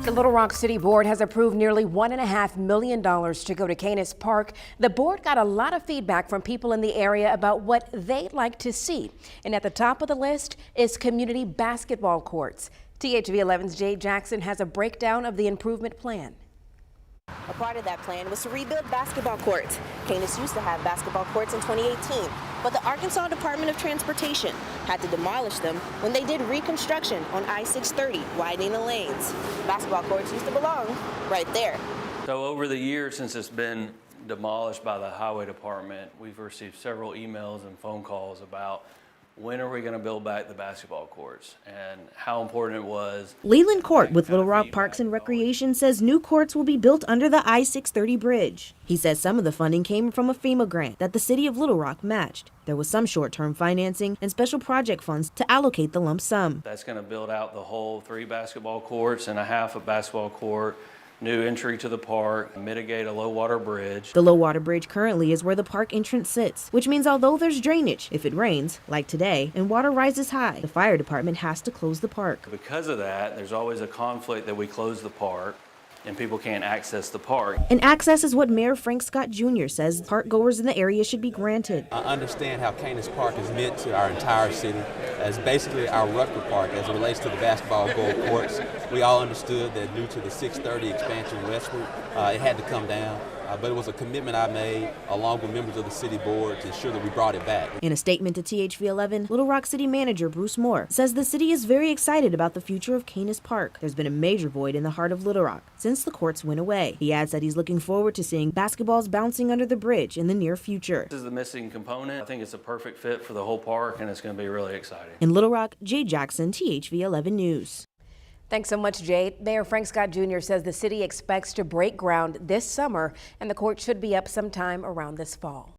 The Little Rock City Board has approved nearly $1.5 million to go to Kanis Park. The board got a lot of feedback from people in the area about what they'd like to see. And at the top of the list is community basketball courts. THV11's Jay Jackson has a breakdown of the improvement plan. A part of that plan was to rebuild basketball courts. Kanis used to have basketball courts in 2018, but the Arkansas Department of Transportation had to demolish them when they did reconstruction on I-630, widening the lanes. Basketball courts used to belong right there. So over the years since it's been demolished by the Highway Department, we've received several emails and phone calls about when are we going to build back the basketball courts and how important it was. Leland Court with Little Rock Parks and Recreation says new courts will be built under the I-630 bridge. He says some of the funding came from a FEMA grant that the city of Little Rock matched. There was some short-term financing and special project funds to allocate the lump sum. That's going to build out the whole 3 basketball courts and a half a basketball court, new entry to the park, mitigate a low water bridge. The low water bridge currently is where the park entrance sits, which means although there's drainage, if it rains, like today, and water rises high, the fire department has to close the park. Because of that, there's always a conflict that we close the park and people can't access the park. And access is what Mayor Frank Scott Jr. says park goers in the area should be granted. I understand how Kanis Park is meant to our entire city as basically our Rucker Park as it relates to the basketball goal courts. We all understood that due to the 630 expansion westward, it had to come down. But it was a commitment I made along with members of the city board to ensure that we brought it back. In a statement to THV11, Little Rock City Manager Bruce Moore says the city is very excited about the future of Kanis Park. There's been a major void in the heart of Little Rock since the courts went away. He adds that he's looking forward to seeing basketballs bouncing under the bridge in the near future. This is the missing component. I think it's a perfect fit for the whole park and it's going to be really exciting. In Little Rock, Jay Jackson, THV11 News. Thanks so much, Jay. Mayor Frank Scott Jr. says the city expects to break ground this summer and the court should be up sometime around this fall.